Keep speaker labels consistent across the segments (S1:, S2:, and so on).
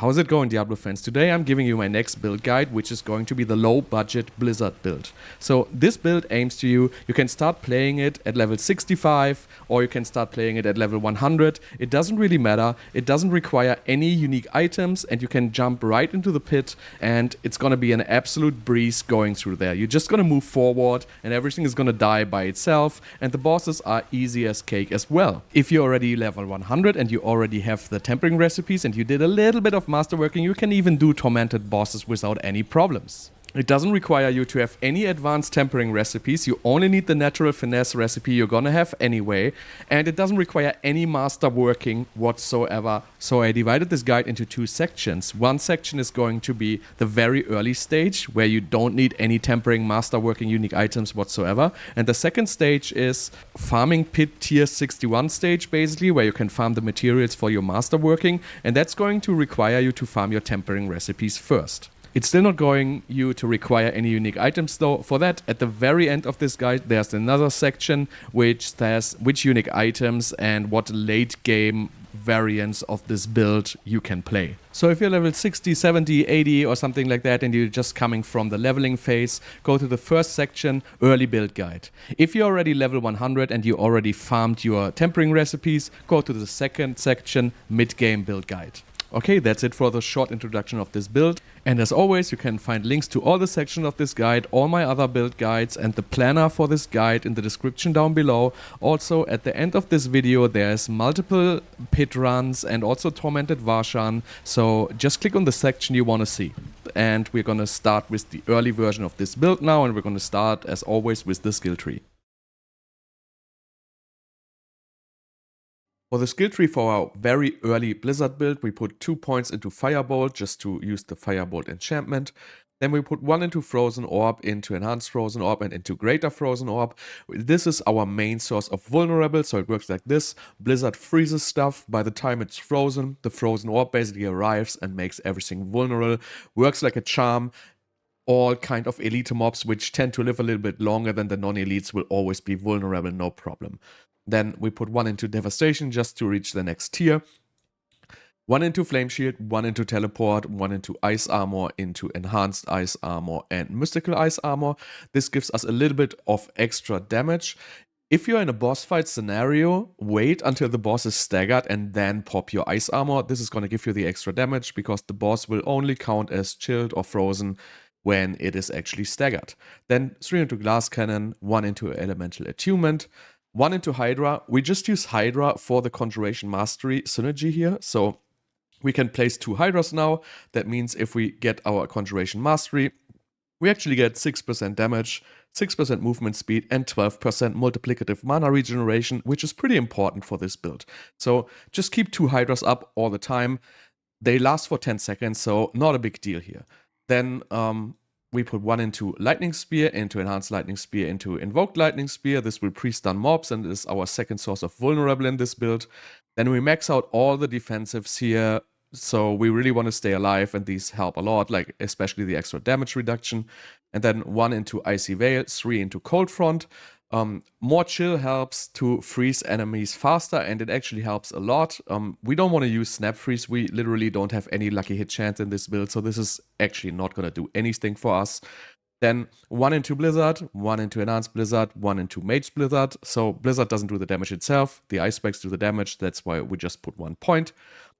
S1: How's it going, Diablo fans? Today I'm giving you my next build guide, which is going to be the low budget Blizzard build. So this build aims to you can start playing it at level 65 or you can start playing it at level 100. It doesn't really matter. It doesn't require any unique items and you can jump right into the pit and it's gonna be an absolute breeze going through there. You're just gonna move forward and everything is gonna die by itself and the bosses are easy as cake as well. If you're already level 100 and you already have the tempering recipes and you did a little bit of Masterworking, you can even do Tormented bosses without any problems. It doesn't require you to have any advanced tempering recipes, you only need the natural finesse recipe you're gonna have anyway, and it doesn't require any masterworking whatsoever. So I divided this guide into two sections. One section is going to be the very early stage, where you don't need any tempering, masterworking, unique items whatsoever. And the second stage is farming pit tier 61 stage, basically, where you can farm the materials for your masterworking, and that's going to require you to farm your tempering recipes first. It's still not going to require any unique items though. For that, at the very end of this guide, there's another section which says which unique items and what late game variants of this build you can play. So if you're level 60, 70, 80 or something like that and you're just coming from the leveling phase, go to the first section, early build guide. If you're already level 100 and you already farmed your tempering recipes, go to the second section, mid-game build guide. Okay, that's it for the short introduction of this build. And as always, you can find links to all the sections of this guide, all my other build guides and the planner for this guide in the description down below. Also, at the end of this video, there's multiple pit runs and also Tormented Varshan. So just click on the section you want to see. And we're going to start with the early version of this build now. And we're going to start, as always, with the skill tree. For the skill tree for our very early Blizzard build, we put 2 points into Firebolt just to use the Firebolt enchantment. Then we put 1 into Frozen Orb, into Enhanced Frozen Orb and into Greater Frozen Orb. This is our main source of vulnerable, so it works like this. Blizzard freezes stuff. By the time it's frozen, the Frozen Orb basically arrives and makes everything vulnerable. Works like a charm. All kind of elite mobs which tend to live a little bit longer than the non-elites will always be vulnerable, no problem. Then we put 1 into Devastation just to reach the next tier. 1 into Flame Shield, 1 into Teleport, 1 into Ice Armor, into Enhanced Ice Armor and Mystical Ice Armor. This gives us a little bit of extra damage. If you're in a boss fight scenario, wait until the boss is staggered and then pop your Ice Armor. This is going to give you the extra damage because the boss will only count as chilled or frozen when it is actually staggered. Then 3 into Glass Cannon, 1 into Elemental Attunement, 1 into Hydra. We just use Hydra for the Conjuration Mastery synergy here. So we can place 2 Hydras now. That means if we get our Conjuration Mastery, we actually get 6% damage, 6% movement speed, and 12% multiplicative mana regeneration, which is pretty important for this build. So just keep 2 Hydras up all the time. They last for 10 seconds, so not a big deal here. Then we put 1 into Lightning Spear, into Enhanced Lightning Spear, into Invoked Lightning Spear. This will pre-stun mobs and is our second source of vulnerable in this build. Then we max out all the defensives here. So we really want to stay alive and these help a lot, like especially the extra damage reduction. And then 1 into Icy Veil, 3 into Cold Front. More chill helps to freeze enemies faster and it actually helps a lot. We don't want to use Snap Freeze. We literally don't have any lucky hit chance in this build, so this is actually not going to do anything for us. Then 1 into Blizzard, 1 into Enhanced Blizzard, 1 into Mage Blizzard. So Blizzard doesn't do the damage itself. The Ice Spikes do the damage. That's why we just put 1 point.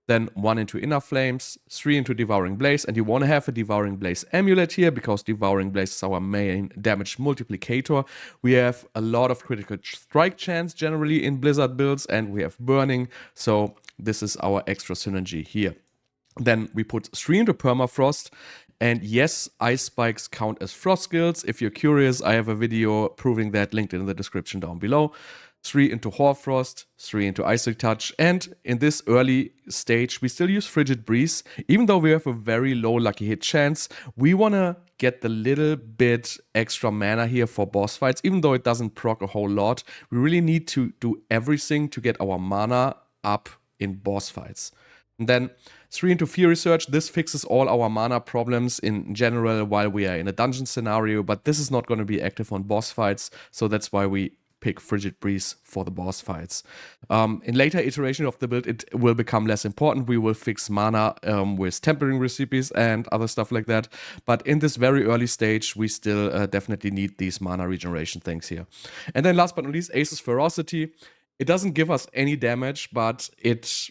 S1: Then 1 into Inner Flames, 3 into Devouring Blaze, and you want to have a Devouring Blaze amulet here because Devouring Blaze is our main damage multiplicator. We have a lot of critical strike chance generally in Blizzard builds, and we have Burning, so this is our extra synergy here. Then we put 3 into Permafrost, and yes, Ice Spikes count as Frost skills. If you're curious, I have a video proving that linked in the description down below. 3 into Hoarfrost, 3 into Icic Touch, and in this early stage, we still use Frigid Breeze. Even though we have a very low lucky hit chance, we want to get the little bit extra mana here for boss fights. Even though it doesn't proc a whole lot, we really need to do everything to get our mana up in boss fights. And then 3 into Fury Surge. This fixes all our mana problems in general while we are in a dungeon scenario, but this is not going to be active on boss fights, so that's why we pick Frigid Breeze for the boss fights. In later iteration of the build, it will become less important. We will fix mana with tempering recipes and other stuff like that. But in this very early stage, we still definitely need these mana regeneration things here. And then last but not least, Ace's Ferocity. It doesn't give us any damage, but it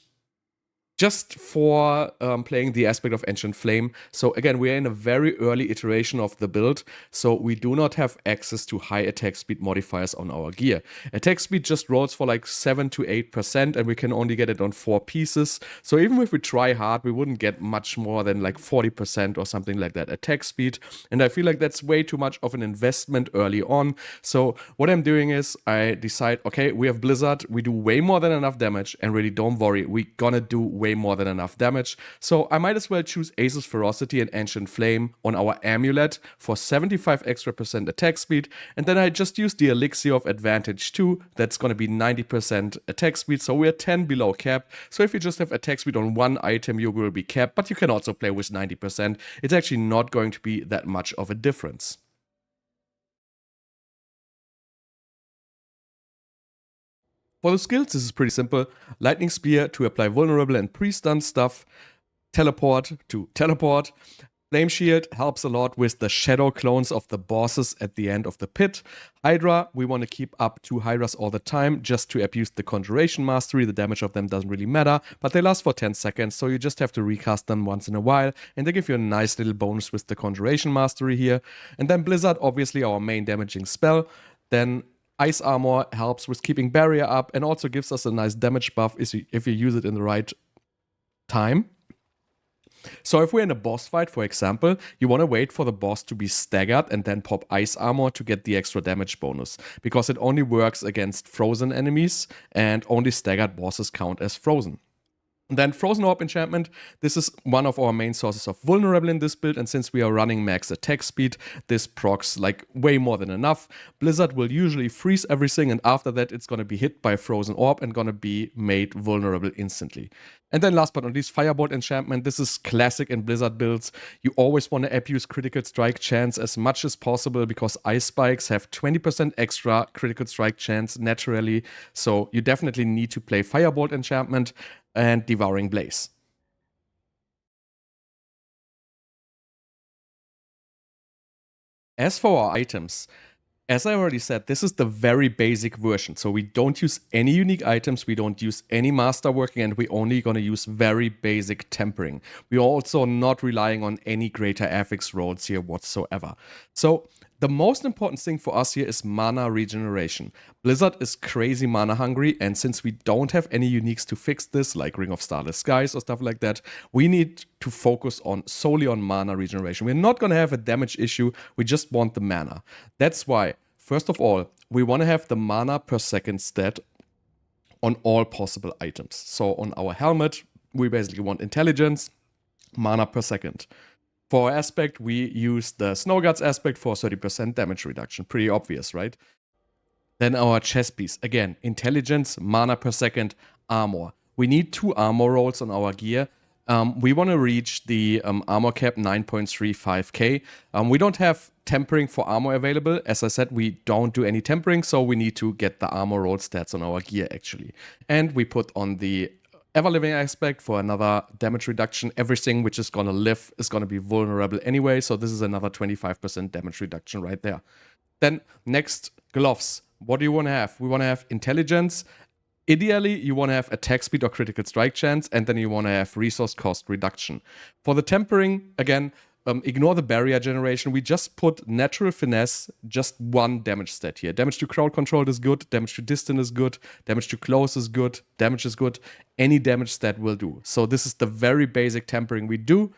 S1: just for playing the aspect of Ancient Flame. So again, we are in a very early iteration of the build, so we do not have access to high attack speed modifiers on our gear. Attack speed just rolls for like 7 to 8%, and we can only get it on 4 pieces. So even if we try hard, we wouldn't get much more than like 40% or something like that attack speed. And I feel like that's way too much of an investment early on. So what I'm doing is I decide, okay, we have Blizzard, we do way more than enough damage, and really don't worry, we're gonna do way more than enough damage. So I might as well choose Ace's Ferocity and Ancient Flame on our Amulet for 75 extra % attack speed, and then I just use the Elixir of Advantage 2, that's gonna be 90% attack speed, so we're 10 below cap. So if you just have attack speed on one item, you will be capped, but you can also play with 90%. It's actually not going to be that much of a difference. For the skills, this is pretty simple. Lightning Spear to apply vulnerable and pre-stun stuff. Teleport to teleport. Flame Shield helps a lot with the shadow clones of the bosses at the end of the pit. Hydra, we want to keep up 2 Hydras all the time just to abuse the Conjuration Mastery. The damage of them doesn't really matter, but they last for 10 seconds, so you just have to recast them once in a while, and they give you a nice little bonus with the Conjuration Mastery here. And then Blizzard, obviously our main damaging spell. Then Ice Armor helps with keeping barrier up and also gives us a nice damage buff if you use it in the right time. So if we're in a boss fight, for example, you want to wait for the boss to be staggered and then pop Ice Armor to get the extra damage bonus, because it only works against frozen enemies and only staggered bosses count as frozen. Then Frozen Orb Enchantment, this is one of our main sources of vulnerable in this build, and since we are running max attack speed, this procs like way more than enough. Blizzard will usually freeze everything, and after that it's gonna be hit by Frozen Orb and gonna be made vulnerable instantly. And then last but not least, Firebolt Enchantment. This is classic in Blizzard builds. You always want to abuse critical strike chance as much as possible because Ice Spikes have 20% extra critical strike chance naturally, so you definitely need to play Firebolt Enchantment and Devouring Blaze. As for our items, as I already said, this is the very basic version. So we don't use any unique items, we don't use any masterworking, and we're only going to use very basic tempering. We're also not relying on any greater affix rolls here whatsoever. So the most important thing for us here is mana regeneration. Blizzard is crazy mana hungry, and since we don't have any uniques to fix this, like Ring of Starless Skies or stuff like that, we need to focus solely on mana regeneration. We're not going to have a damage issue, we just want the mana. That's why, first of all, we want to have the mana per second stat on all possible items. So on our helmet, we basically want intelligence, mana per second. For our aspect, we use the Snow Guards aspect for 30% damage reduction. Pretty obvious, right? Then our chest piece. Again, intelligence, mana per second, armor. We need 2 armor rolls on our gear. We want to reach the armor cap 9.35k. We don't have tempering for armor available. As I said, we don't do any tempering, so we need to get the armor roll stats on our gear actually. And we put on the Ever-Living aspect for another damage reduction. Everything which is going to live is going to be vulnerable anyway, so this is another 25% damage reduction right there. Then next, gloves. What do you want to have? We want to have intelligence. Ideally, you want to have attack speed or critical strike chance, and then you want to have resource cost reduction. For the tempering, again, ignore the barrier generation. We just put natural finesse, just 1 damage stat here. Damage to crowd control is good, damage to distance is good, damage to close is good, damage is good. Any damage stat will do. So this is the very basic tempering we do.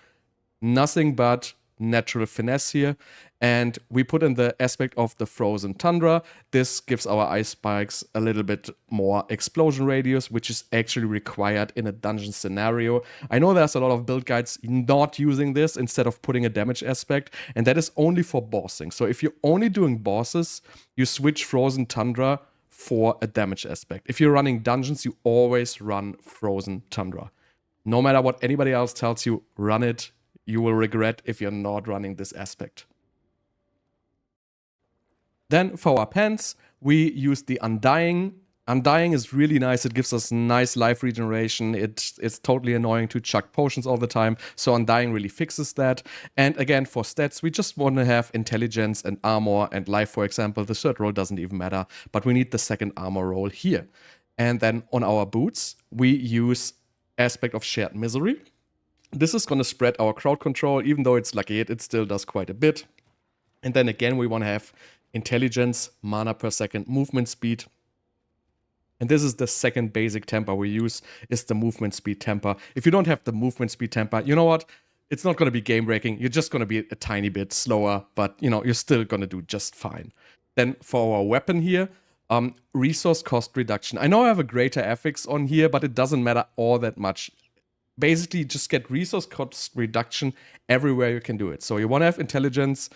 S1: Nothing but natural finesse here. And we put in the aspect of the Frozen Tundra. This gives our Ice Spikes a little bit more explosion radius, which is actually required in a dungeon scenario. I know there's a lot of build guides not using this instead of putting a damage aspect, and that is only for bossing. So if you're only doing bosses, you switch Frozen Tundra for a damage aspect. If you're running dungeons, you always run Frozen Tundra. No matter what anybody else tells you, run it. You will regret if you're not running this aspect. Then for our pants, we use the Undying. Undying is really nice. It gives us nice life regeneration. It's totally annoying to chuck potions all the time. So Undying really fixes that. And again, for stats, we just want to have intelligence and armor and life, for example. The third roll doesn't even matter, but we need the second armor roll here. And then on our boots, we use Aspect of Shared Misery. This is going to spread our crowd control. Even though it's lucky hit, it still does quite a bit. And then again, we want to have intelligence, mana per second, movement speed. And this is the second basic temper we use, is the movement speed temper. If you don't have the movement speed temper, you know what? It's not going to be game breaking. You're just going to be a tiny bit slower, but you know, you're still going to do just fine. Then for our weapon here, resource cost reduction. I know I have a greater affix on here, but it doesn't matter all that much. Basically, just get resource cost reduction everywhere you can do it. So you want to have intelligence,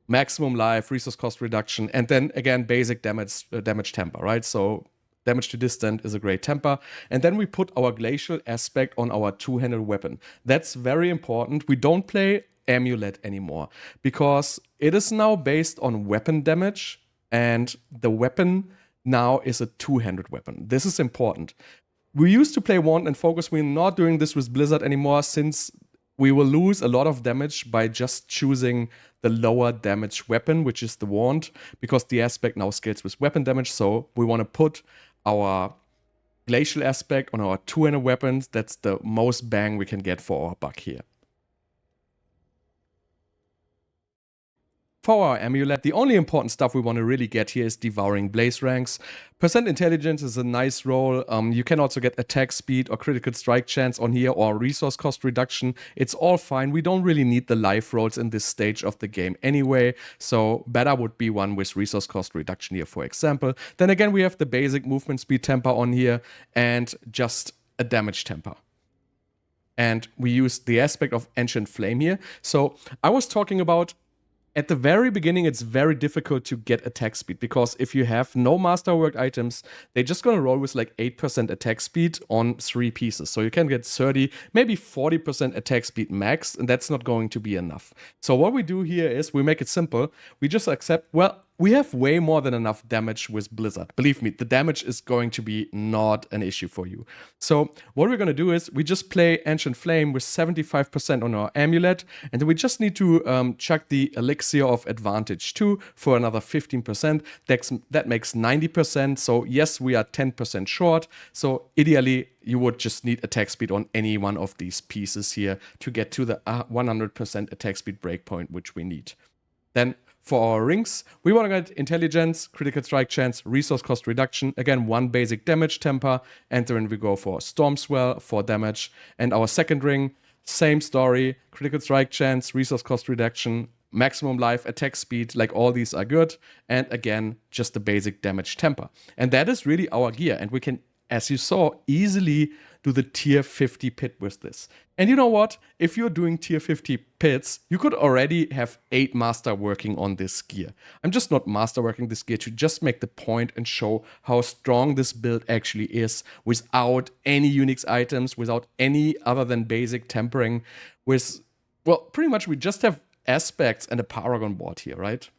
S1: maximum life, resource cost reduction, and then again, basic damage temper, right? So damage to distant is a great temper. And then we put our Glacial Aspect on our two-handed weapon. That's very important. We don't play Amulet anymore because it is now based on weapon damage, and the weapon now is a two-handed weapon. This is important. We used to play Wand and Focus. We're not doing this with Blizzard anymore since we will lose a lot of damage by just choosing the lower damage weapon, which is the Wand, because the aspect now scales with weapon damage. So we want to put our Glacial Aspect on our two-handed weapons. That's the most bang we can get for our buck here. For our amulet, the only important stuff we want to really get here is Devouring Blaze ranks. Percent intelligence is a nice roll. You can also get attack speed or critical strike chance on here, or resource cost reduction. It's all fine. We don't really need the life rolls in this stage of the game anyway, so better would be one with resource cost reduction here, for example. Then again, we have the basic movement speed temper on here and just a damage temper. And we use the aspect of Ancient Flame here. So I was talking about, at the very beginning, it's very difficult to get attack speed because if you have no Masterworked items, they're just going to roll with like 8% attack speed on 3 pieces. So you can get 30, maybe 40% attack speed max, and that's not going to be enough. So what we do here is we make it simple. We just accept, well, we have way more than enough damage with Blizzard. Believe me, the damage is going to be not an issue for you. So what we're going to do is we just play Ancient Flame with 75% on our amulet, and then we just need to chuck the Elixir of Advantage too for another 15%. That makes 90%. So yes, we are 10% short. So ideally, you would just need attack speed on any one of these pieces here to get to the 100% attack speed breakpoint, which we need. Then for our rings, we want to get intelligence, critical strike chance, resource cost reduction. Again, one basic damage temper. And then we go for Storm Swell for damage. And our second ring, same story, critical strike chance, resource cost reduction, maximum life, attack speed, like all these are good. And again, just the basic damage temper. And that is really our gear. And we can, as you saw, easily do the tier 50 pit with this. And you know what? If you're doing tier 50 pits, you could already have 8 masterworking on this gear. I'm just not masterworking this gear to just make the point and show how strong this build actually is without any Unix items, without any other than basic tempering. With, well, pretty much we just have aspects and a Paragon board here, right?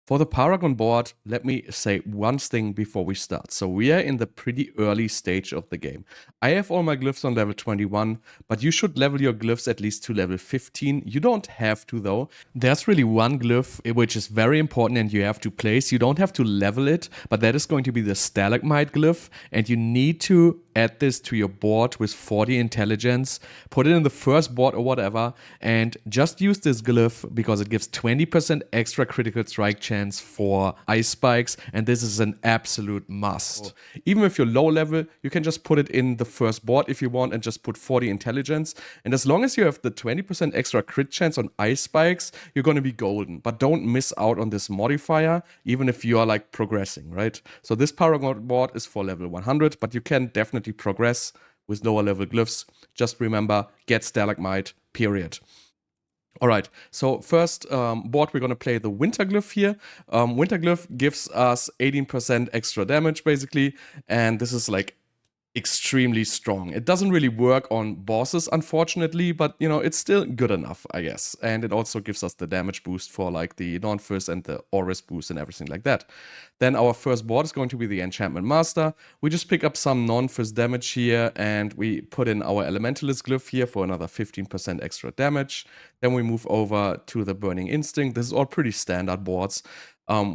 S1: For the Paragon board, let me say one thing before we start. So we are in the pretty early stage of the game. I have all my glyphs on level 21, but you should level your glyphs at least to level 15. You don't have to though. There's really one glyph which is very important and you have to place. You don't have to level it, but that is going to be the Stalagmite glyph, and you need to add this to your board with 40 intelligence, put it in the first board or whatever, and just use this glyph because it gives 20% extra critical strike chance for ice spikes, and this is an absolute must. Even if you're low level, you can just put it in the first board if you want and just put 40 intelligence, and as long as you have the 20% extra crit chance on ice spikes, you're going to be golden. But don't miss out on this modifier, even if you are like progressing, right? So this Paragon board is for level 100, but you can definitely progress with lower level glyphs. Just remember, get Stalagmite, period. All right, so first board, we're going to play the Winter Glyph here. Winter Glyph gives us 18% extra damage, basically, and this is like extremely strong. It doesn't really work on bosses, unfortunately, but you know, it's still good enough, I guess. And it also gives us the damage boost for like the non-fizz and the Auris boost and everything like that. Then our first board is going to be the Enchantment Master. We just pick up some non-fizz damage here and we put in our Elementalist Glyph here for another 15% extra damage. Then we move over to the Burning Instinct. This is all pretty standard boards.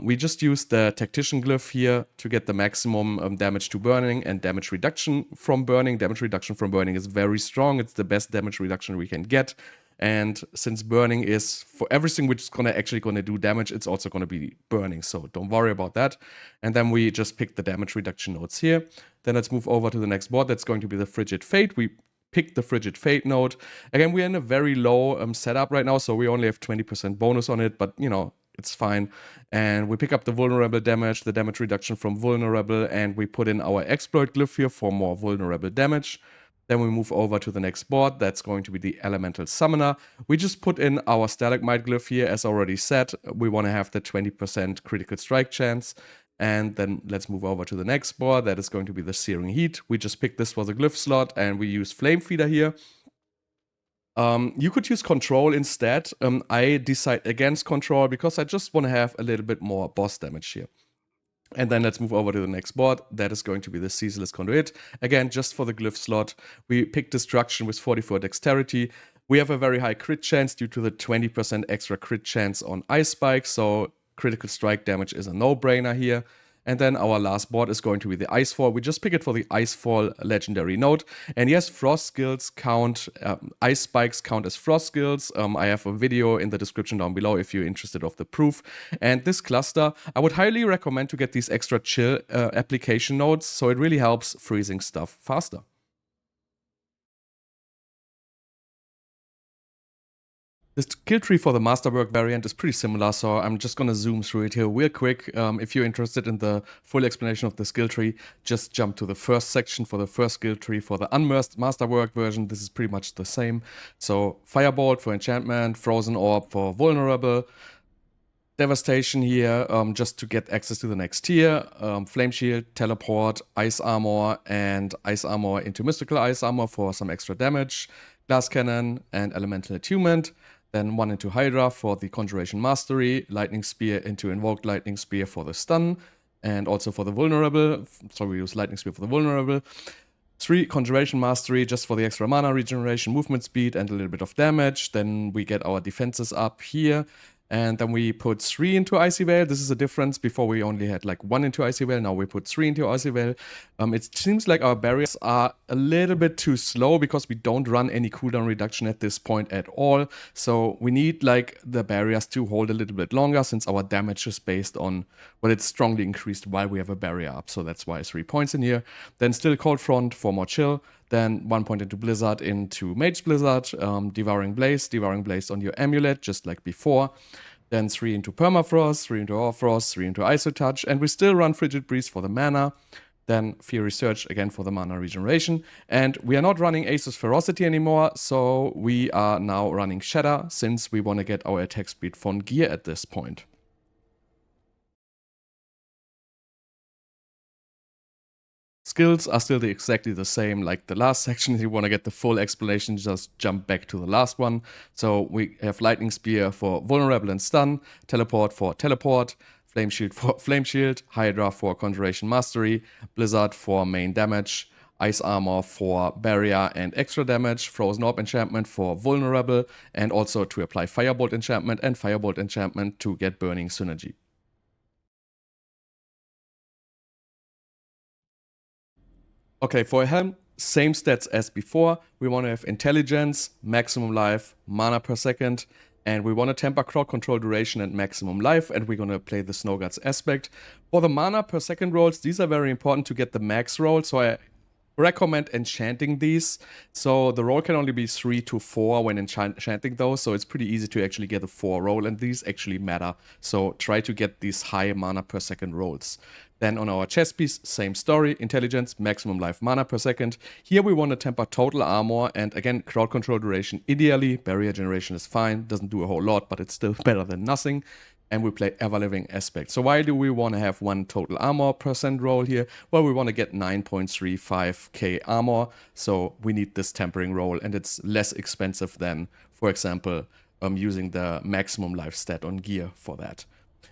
S1: We just use the Tactician Glyph here to get the maximum damage to burning and damage reduction from burning. Damage reduction from burning is very strong. It's the best damage reduction we can get. And since burning is for everything which is actually gonna do damage, it's also gonna be burning. So don't worry about that. And then we just pick the damage reduction nodes here. Then let's move over to the next board. That's going to be the Frigid Fate. We pick the Frigid Fate node. Again, we're in a very low setup right now, so we only have 20% bonus on it, but you know, it's fine. And we pick up the vulnerable damage, the damage reduction from vulnerable, and we put in our exploit glyph here for more vulnerable damage. Then we move over to the next board. That's going to be the Elemental Summoner. We just put in our Stalagmite glyph here. As already said, we want to have the 20% critical strike chance. And then let's move over to the next board. That is going to be the Searing Heat. We just picked this for the glyph slot, and we use Flame Feeder here. You could use Control instead. I decide against Control because I just want to have a little bit more boss damage here. And then let's move over to the next board. That is going to be the Ceaseless Conduit. Again, just for the glyph slot, we pick Destruction with 44 Dexterity. We have a very high crit chance due to the 20% extra crit chance on Ice Spike, so critical strike damage is a no-brainer here. And then our last board is going to be the Icefall. We just pick it for the Icefall legendary node. And yes, frost skills count, ice spikes count as frost skills. I have a video in the description down below if you're interested of the proof. And this cluster, I would highly recommend to get these extra chill application nodes, so it really helps freezing stuff faster. The skill tree for the Masterwork variant is pretty similar, so I'm just going to zoom through it here real quick. If you're interested in the full explanation of the skill tree, just jump to the first section for the first skill tree. For the unmerged Masterwork version, this is pretty much the same. So Firebolt for enchantment, Frozen Orb for vulnerable, Devastation here, just to get access to the next tier, Flame Shield, Teleport, Ice Armor, and Ice Armor into Mystical Ice Armor for some extra damage, Glass Cannon, and Elemental Attunement. Then 1 into Hydra for the Conjuration Mastery, Lightning Spear into Invoked Lightning Spear for the stun, and also for the vulnerable. So we use Lightning Spear for the vulnerable. 3 Conjuration Mastery just for the extra mana regeneration, movement speed, and a little bit of damage. Then we get our defenses up here. And then we put 3 into Icy Veil. This is a difference. Before we only had like 1 into Icy Veil. Now we put 3 into Icy Veil. It seems like our barriers are a little bit too slow because we don't run any cooldown reduction at this point at all. So we need like the barriers to hold a little bit longer since our damage is based on, well, it's strongly increased while we have a barrier up. So that's why 3 points in here. Then still Cold Front for more chill. Then 1 point into Blizzard, into Mage Blizzard, Devouring Blaze on your amulet, just like before. Then 3 into Permafrost, 3 into Hoarfrost, 3 into Iso Touch, and we still run Frigid Breeze for the mana. Then Fury Surge again for the mana regeneration. And we are not running Asus Ferocity anymore, so we are now running Shatter, since we want to get our attack speed von Gear at this point. Skills are still exactly the same like the last section. If you want to get the full explanation, just jump back to the last one. So we have Lightning Spear for vulnerable and stun, Teleport for teleport, Flame Shield for Flame Shield, Hydra for Conjuration Mastery, Blizzard for main damage, Ice Armor for barrier and extra damage, Frozen Orb Enchantment for vulnerable, and also to apply Firebolt Enchantment and Firebolt Enchantment to get burning synergy. Okay, for a helm, same stats as before. We want to have intelligence, maximum life, mana per second, and we want to temper crowd control duration and maximum life, and we're going to play the Snow Guts aspect. For the mana per second rolls, these are very important to get the max roll, so I recommend enchanting these. So the roll can only be 3 to 4 when enchanting those, so it's pretty easy to actually get a 4 roll, and these actually matter. So try to get these high mana per second rolls. Then on our chess piece, same story, intelligence, maximum life, mana per second. Here we want to temper total armor, and again, crowd control duration ideally. Barrier generation is fine, doesn't do a whole lot, but it's still better than nothing. and we play Ever-Living Aspect. So why do we want to have 1 total armor % roll here? Well, we want to get 9.35k armor, so we need this tempering roll, and it's less expensive than, for example, using the maximum life stat on gear for that.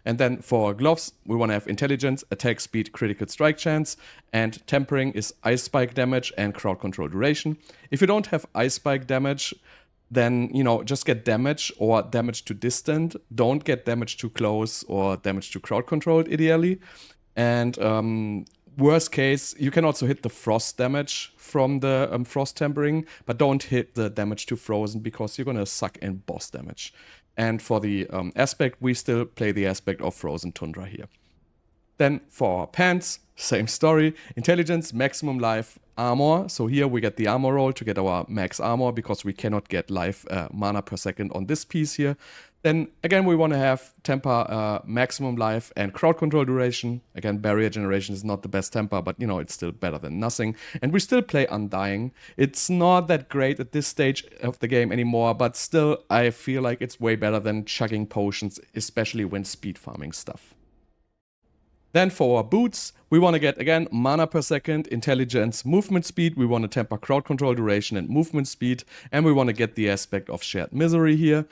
S1: And then for gloves, we want to have intelligence, attack speed, critical strike chance, and tempering is ice spike damage and crowd control duration. If you don't have ice spike damage, then, you know, just get damage or damage to distant. Don't get damage to close or damage to crowd controlled, ideally. And worst case, you can also hit the frost damage from the frost tempering, but don't hit the damage to frozen because you're going to suck in boss damage. And for the aspect, we still play the aspect of frozen tundra here. Then for our pants, same story. Intelligence, maximum life, armor. So here we get the armor roll to get our max armor because we cannot get life mana per second on this piece here. Then again, we want to have temper, maximum life, and crowd control duration. Again, barrier generation is not the best temper, but you know, it's still better than nothing. And we still play Undying. It's not that great at this stage of the game anymore, but still, I feel like it's way better than chugging potions, especially when speed farming stuff. Then for our boots, we want to get, again, mana per second, intelligence, movement speed. We want to temper crowd control duration and movement speed. And we want to get the aspect of shared misery here.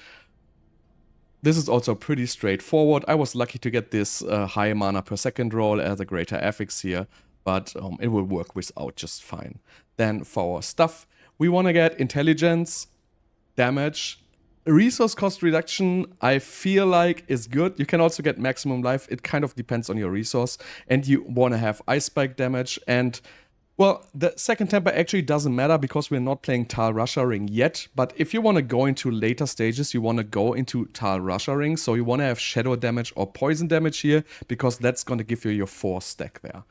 S1: This is also pretty straightforward. I was lucky to get this high mana per second roll as a greater affix here, but it will work without just fine. Then for our stuff, we want to get intelligence, damage, resource cost reduction, I feel like is good. You can also get maximum life. It kind of depends on your resource. And you want to have ice spike damage. And, well, the second temper actually doesn't matter because we're not playing Tal Russia Ring yet. But if you want to go into later stages, you want to go into Tal Russia Ring. So you want to have shadow damage or poison damage here because that's going to give you your 4 stack there.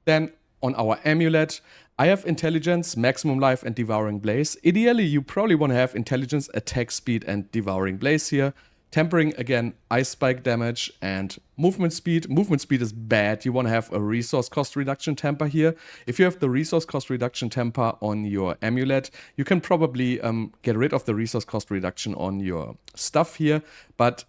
S1: Then on our amulet, I have intelligence, maximum life, and devouring blaze. Ideally, you probably want to have intelligence, attack speed, and devouring blaze here. Tempering, again, ice spike damage and movement speed. Movement speed is bad. You want to have a resource cost reduction temper here. If you have the resource cost reduction temper on your amulet, you can probably get rid of the resource cost reduction on your stuff here. But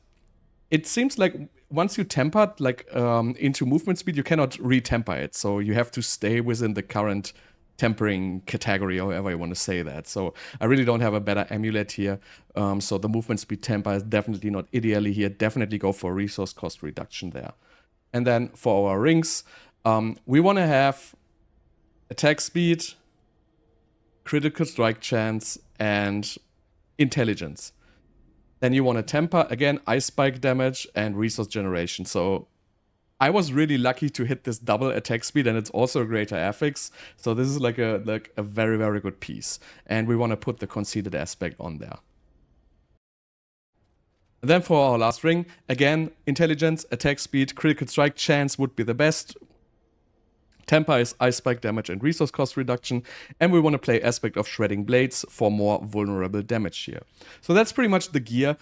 S1: it seems like once you tempered like into movement speed, you cannot retemper it. So you have to stay within the current tempering category, or however you want to say that. So I really don't have a better amulet here. So the movement speed temper is definitely not ideally here. Definitely go for resource cost reduction there. And then for our rings, we want to have attack speed, critical strike chance, and intelligence. Then you want to temper, again, ice spike damage and resource generation. So I was really lucky to hit this double attack speed, and it's also a greater affix. So this is like a very, very good piece. And we want to put the conceded aspect on there. And then for our last ring, again, intelligence, attack speed, critical strike chance would be the best. Temper is ice spike damage and resource cost reduction, and we want to play aspect of shredding blades for more vulnerable damage here. So that's pretty much the gear.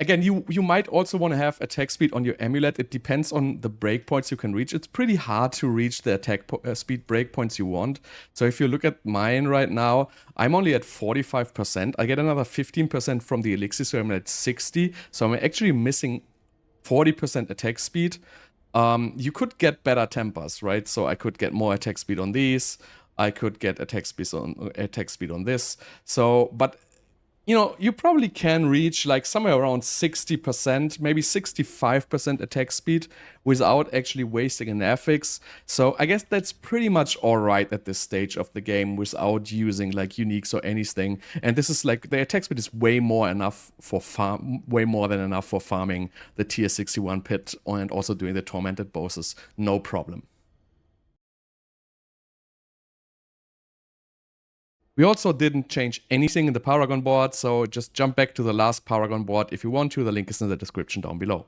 S1: Again, you might also want to have attack speed on your amulet. It depends on the breakpoints you can reach. It's pretty hard to reach the attack speed breakpoints you want. So if you look at mine right now, I'm only at 45%. I get another 15% from the elixir, so I'm at 60. So I'm actually missing 40% attack speed. You could get better tempers, right? So I could get more attack speed on these. I could get attack speed on this. So, but you know, you probably can reach like somewhere around 60%, maybe 65% attack speed without actually wasting an affix. So I guess that's pretty much all right at this stage of the game without using like uniques or anything. And this is like, the attack speed is way more than enough for farming the T61 Pit and also doing the Tormented bosses, no problem. We also didn't change anything in the Paragon board, so just jump back to the last Paragon board if you want to. The link is in the description down below.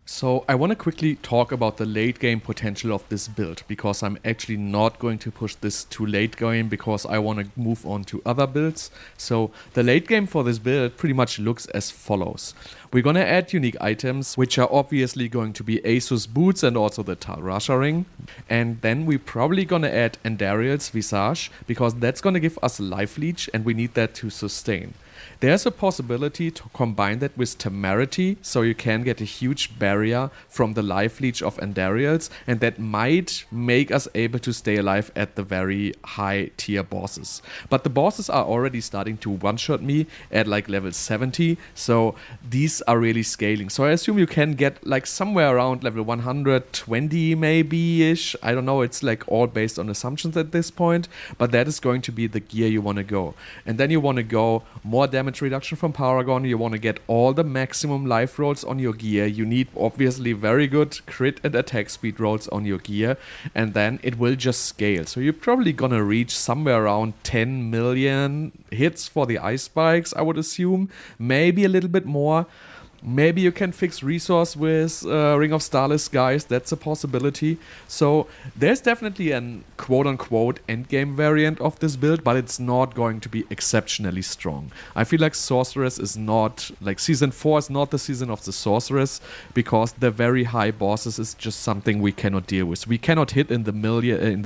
S1: So I want to quickly talk about the late game potential of this build, because I'm actually not going to push this to late game because I want to move on to other builds. So the late game for this build pretty much looks as follows. We're going to add unique items, which are obviously going to be Asus boots and also the Tal Russia ring. And then we're probably going to add Andariel's Visage, because that's going to give us life leech and we need that to sustain. There's a possibility to combine that with temerity, so you can get a huge barrier from the life leech of Andariels, and that might make us able to stay alive at the very high tier bosses. But the bosses are already starting to one-shot me at like level 70, so these are really scaling. So I assume you can get like somewhere around level 120 maybe-ish. I don't know, it's like all based on assumptions at this point, but that is going to be the gear you want to go. And then you want to go more damage reduction from Paragon, you want to get all the maximum life rolls on your gear, you need obviously very good crit and attack speed rolls on your gear, and then it will just scale. So you're probably gonna reach somewhere around 10 million hits for the ice spikes, I would assume, maybe a little bit more. Maybe you can fix resource with Ring of Starless guys, that's a possibility. So there's definitely an quote-unquote endgame variant of this build, but it's not going to be exceptionally strong. I feel like Sorceress is not, like Season 4 is not the season of the Sorceress, because the very high bosses is just something we cannot deal with. We cannot hit in the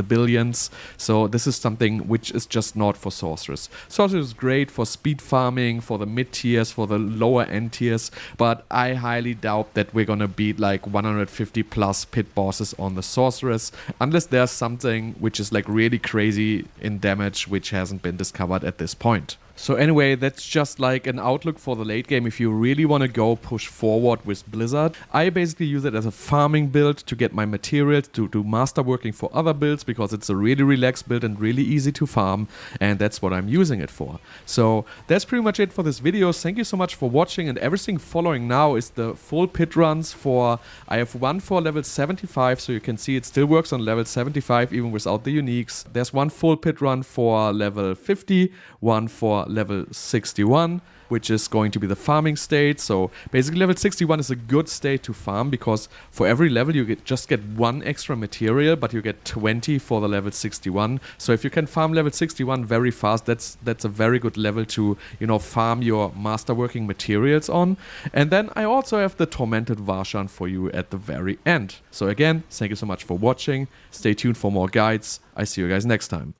S1: billions, so this is something which is just not for Sorceress. Sorceress is great for speed farming, for the mid tiers, for the lower end tiers, but I highly doubt that we're gonna beat like 150 plus pit bosses on the Sorceress, unless there's something which is like really crazy in damage which hasn't been discovered at this point. So anyway, that's just like an outlook for the late game if you really want to go push forward with Blizzard. I basically use it as a farming build to get my materials, to do masterworking for other builds, because it's a really relaxed build and really easy to farm, and that's what I'm using it for. So that's pretty much it for this video. Thank you so much for watching, and everything following now is the full pit runs for, I have one for level 75, so you can see it still works on level 75 even without the uniques. There's one full pit run for level 50, one for level 61, which is going to be the farming state. So basically level 61 is a good state to farm, because for every level you just get one extra material, but you get 20 for the level 61. So if you can farm level 61 very fast, that's a very good level to, you know, farm your masterworking materials on. And then I also have the Tormented Varshan for you at the very end. So again, thank you so much for watching. Stay tuned for more guides. I see you guys next time.